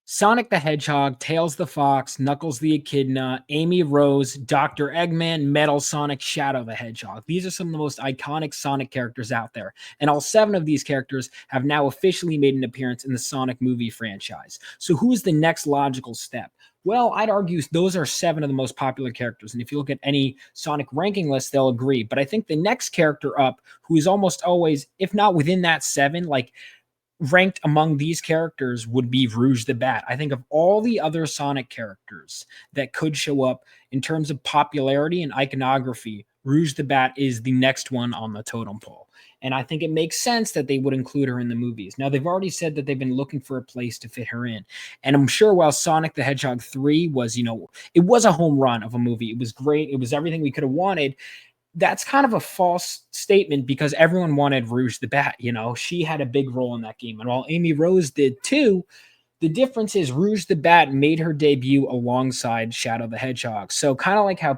Sonic the Hedgehog, Tails the Fox, Knuckles the Echidna, Amy Rose, Dr. Eggman, Metal Sonic, Shadow the Hedgehog. These are some of the most iconic Sonic characters out there. And all 7 of these characters have now officially made an appearance in the Sonic movie franchise. So who is the next logical step? Well, I'd argue those are 7 of the most popular characters. And if you look at any Sonic ranking list, they'll agree. But I think the next character up, who is almost always, if not within that 7, like ranked among these characters would be Rouge the Bat. I think of all the other Sonic characters that could show up in terms of popularity and iconography, Rouge the Bat is the next one on the totem pole. And I think it makes sense that they would include her in the movies. Now, they've already said that they've been looking for a place to fit her in. And I'm sure while Sonic the Hedgehog 3 was, it was a home run of a movie. It was great. It was everything we could have wanted. That's kind of a false statement because everyone wanted Rouge the Bat. She had a big role in that game. And while Amy Rose did too, the difference is Rouge the Bat made her debut alongside Shadow the Hedgehog. So kind of like how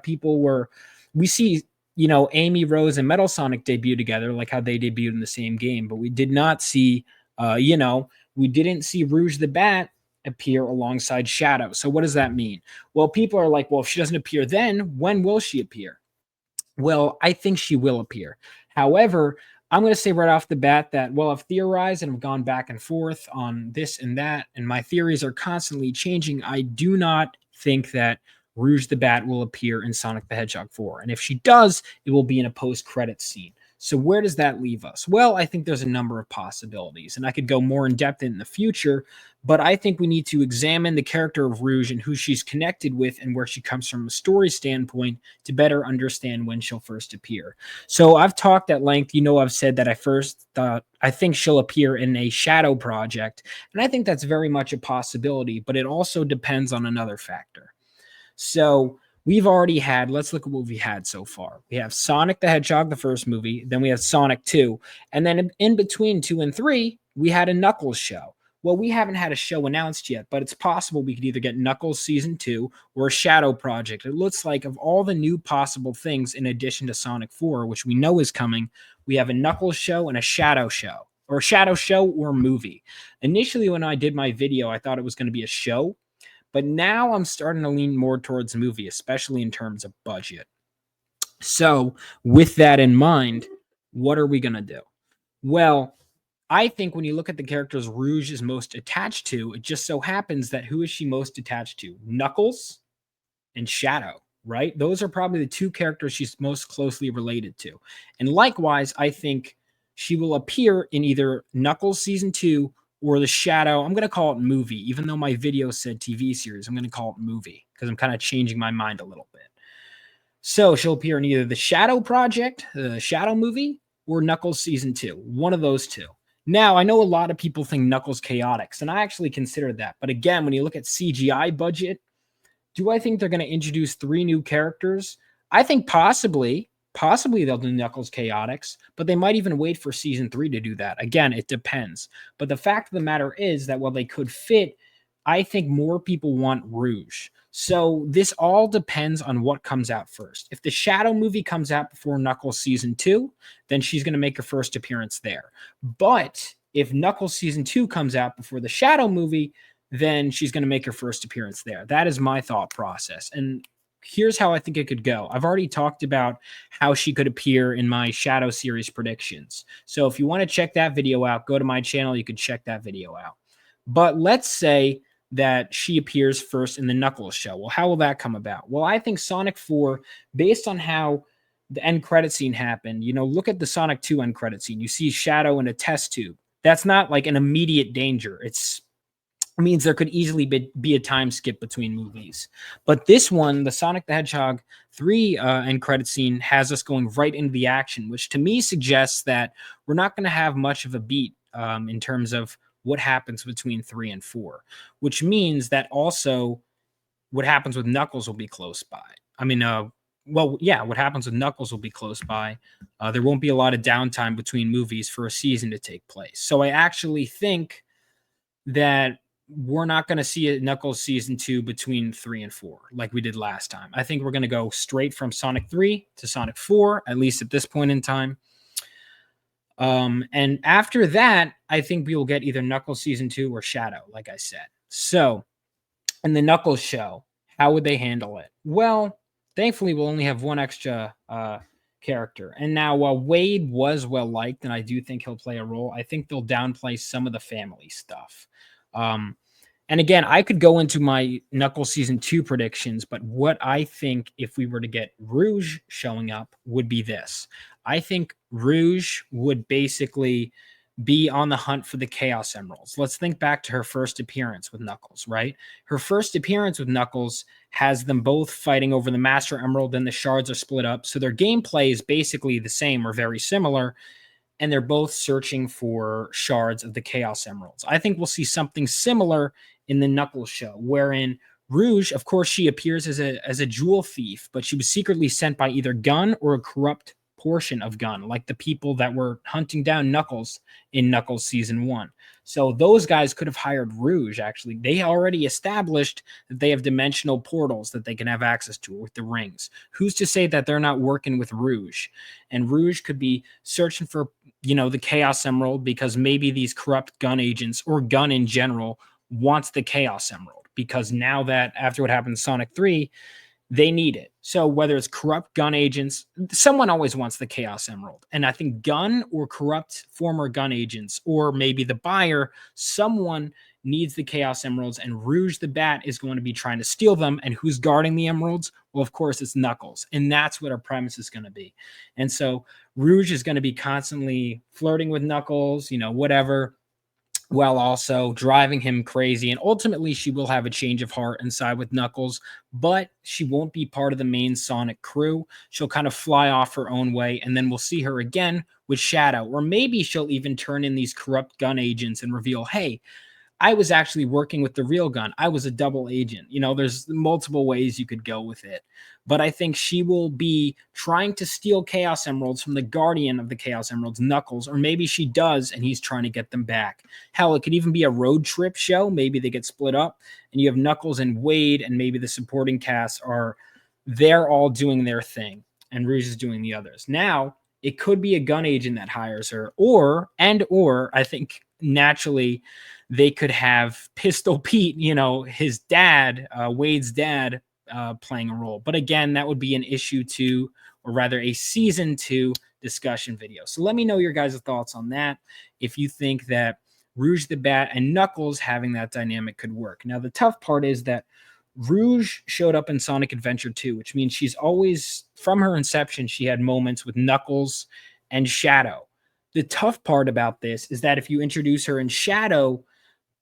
we see, Amy Rose and Metal Sonic debut together, like how they debuted in the same game, but we did not see, we didn't see Rouge the Bat appear alongside Shadow. So what does that mean? Well, people are like, well, if she doesn't appear then, when will she appear? Well, I think she will appear. However, I'm going to say right off the bat that, well, I've theorized and I've gone back and forth on this and that, and my theories are constantly changing. I do not think that Rouge the Bat will appear in Sonic the Hedgehog 4. And if she does, it will be in a post-credits scene. So where does that leave us? Well, I think there's a number of possibilities, and I could go more in depth in the future, but I think we need to examine the character of Rouge and who she's connected with and where she comes from a story standpoint to better understand when she'll first appear. So I've talked at length. I've said that I think she'll appear in a Shadow project, and I think that's very much a possibility, but it also depends on another factor. So let's look at what we had so far. We have Sonic the Hedgehog, the first movie. Then we have Sonic 2. And then in between 2 and 3, we had a Knuckles show. Well, we haven't had a show announced yet, but it's possible we could either get Knuckles Season 2 or a Shadow Project. It looks like of all the new possible things in addition to Sonic 4, which we know is coming, we have a Knuckles show and a Shadow show. Or a Shadow show or movie. Initially, when I did my video, I thought it was going to be a show. But now I'm starting to lean more towards movie, especially in terms of budget. So with that in mind, what are we going to do? Well, I think when you look at the characters Rouge is most attached to, it just so happens that who is she most attached to? Knuckles and Shadow, right? Those are probably the 2 characters she's most closely related to. And likewise, I think she will appear in either Knuckles Season 2 or the Shadow. I'm going to call it movie, even though my video said TV series. I'm going to call it movie because I'm kind of changing my mind a little bit. So she'll appear in either the Shadow Project, the Shadow movie, or Knuckles Season 2. One of those 2. Now, I know a lot of people think Knuckles Chaotix, and I actually considered that. But again, when you look at CGI budget, do I think they're going to introduce 3 new characters? I think possibly they'll do Knuckles Chaotix, but they might even wait for Season 3 to do that. Again, it depends. But the fact of the matter is that while they could fit, I think more people want Rouge. So this all depends on what comes out first. If the Shadow movie comes out before Knuckles Season 2, then she's going to make her first appearance there. But if Knuckles Season 2 comes out before the Shadow movie, then she's going to make her first appearance there. That is my thought process. And here's how I think it could go. I've already talked about how she could appear in my Shadow series predictions. So if you want to check that video out, go to my channel. You can check that video out. But let's say that she appears first in the Knuckles show. Well, how will that come about? Well, I think Sonic 4, based on how the end credit scene happened, look at the Sonic 2 end credit scene. You see Shadow in a test tube. That's not like an immediate danger. It means there could easily be a time skip between movies. But this one, the Sonic the Hedgehog 3 end credit scene, has us going right into the action, which to me suggests that we're not going to have much of a beat in terms of what happens between 3 and 4, which means that also what happens with Knuckles will be close by. What happens with Knuckles will be close by. There won't be a lot of downtime between movies for a season to take place. So I actually think that we're not going to see a Knuckles Season 2 between 3 and 4 like we did last time. I think we're going to go straight from Sonic 3 to Sonic 4, at least at this point in time. And after that, I think we will get either Knuckles Season 2 or Shadow, like I said. So, in the Knuckles show, how would they handle it? Well, thankfully, we'll only have one extra character. And now, while Wade was well liked, and I do think he'll play a role, I think they'll downplay some of the family stuff. Um, and again, I could go into my Knuckles season 2 predictions, but what I think if we were to get Rouge showing up would be this. I think Rouge would basically be on the hunt for the Chaos Emeralds. Let's think back to her first appearance with Knuckles, right? Her first appearance with Knuckles has them both fighting over the Master Emerald, and the shards are split up. So their gameplay is basically the same or very similar, and they're both searching for shards of the Chaos Emeralds. I think we'll see something similar in the Knuckles show, wherein Rouge, of course, she appears as a jewel thief, but she was secretly sent by either Gun or a corrupt portion of Gun, like the people that were hunting down Knuckles in Knuckles season 1. So those guys could have hired Rouge, actually. They already established that they have dimensional portals that they can have access to with the rings. Who's to say that they're not working with Rouge? And Rouge could be searching for, the Chaos Emerald because maybe these corrupt Gun agents or Gun in general wants the Chaos Emerald because now that after what happened in Sonic 3, they need it. So whether it's corrupt Gun agents, someone always wants the Chaos Emerald. And I think Gun or corrupt former Gun agents, or maybe the buyer, someone needs the Chaos Emeralds, and Rouge the Bat is going to be trying to steal them. And who's guarding the emeralds? Well, of course, it's Knuckles. And that's what our premise is going to be. And so Rouge is going to be constantly flirting with Knuckles, whatever, while also driving him crazy. And ultimately, she will have a change of heart and side with Knuckles, but she won't be part of the main Sonic crew. She'll kind of fly off her own way, and then we'll see her again with Shadow. Or maybe she'll even turn in these corrupt Gun agents and reveal, hey, I was actually working with the real Gun. I was a double agent. There's multiple ways you could go with it. But I think she will be trying to steal Chaos Emeralds from the guardian of the Chaos Emeralds, Knuckles, or maybe she does and he's trying to get them back. Hell, it could even be a road trip show. Maybe they get split up and you have Knuckles and Wade, and maybe the supporting cast they're all doing their thing and Rouge is doing the others. Now, it could be a Gun agent that hires her, or I think naturally they could have Pistol Pete, his dad, Wade's dad, playing a role. But again, that would be an issue 2, or rather a season 2 discussion video. So let me know your guys' thoughts on that. If you think that Rouge the Bat and Knuckles having that dynamic could work. Now, the tough part is that Rouge showed up in Sonic Adventure 2, which means she's always, from her inception, she had moments with Knuckles and Shadow. The tough part about this is that if you introduce her in Shadow,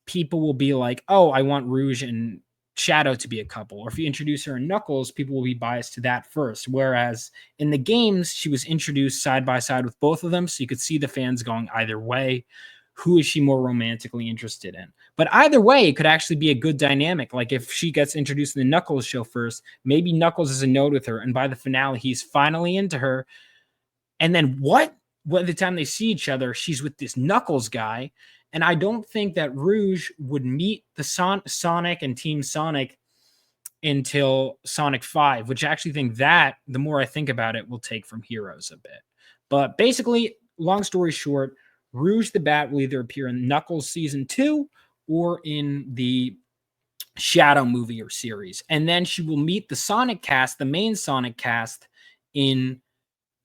people will be like, oh, I want Rouge and Shadow to be a couple. Or if you introduce her in Knuckles, people will be biased to that first. Whereas in the games, she was introduced side by side with both of them. So you could see the fans going either way. Who is she more romantically interested in? But either way, it could actually be a good dynamic. Like if she gets introduced in the Knuckles show first, maybe Knuckles is a node with her. And by the finale, he's finally into her. And then what? By the time they see each other, she's with this Knuckles guy. And I don't think that Rouge would meet the Sonic and Team Sonic until Sonic 5, which I actually think that, the more I think about it, will take from Heroes a bit. But basically, long story short, Rouge the Bat will either appear in Knuckles Season 2 or in the Shadow movie or series. And then she will meet the Sonic cast, the main Sonic cast, in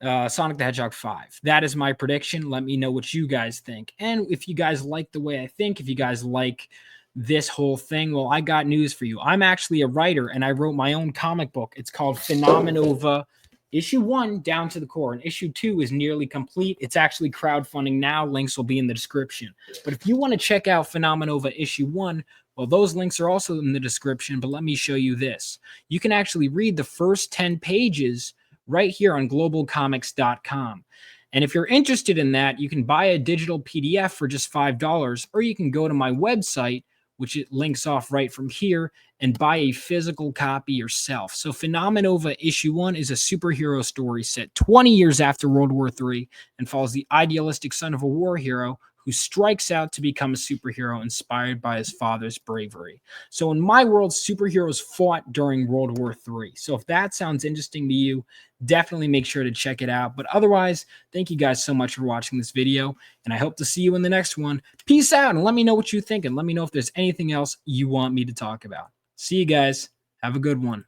Sonic the Hedgehog 5. That is my prediction. Let me know what you guys think. And if you guys like the way I think, if you guys like this whole thing, well, I got news for you. I'm actually a writer, and I wrote my own comic book. It's called Phenomenova Issue 1 Down to the Core, and Issue 2 is nearly complete. It's actually crowdfunding now. Links will be in the description. But if you want to check out Phenomenova Issue 1, well, those links are also in the description, but let me show you this. You can actually read the first 10 pages right here on globalcomics.com. And if you're interested in that, you can buy a digital PDF for just $5, or you can go to my website, which it links off right from here, and buy a physical copy yourself. So Phenomenova Issue 1 is a superhero story set 20 years after World War III and follows the idealistic son of a war hero who strikes out to become a superhero inspired by his father's bravery. So in my world, superheroes fought during World War III. So if that sounds interesting to you, definitely make sure to check it out. But otherwise, thank you guys so much for watching this video, and I hope to see you in the next one. Peace out, and let me know what you think, and let me know if there's anything else you want me to talk about. See you guys. Have a good one.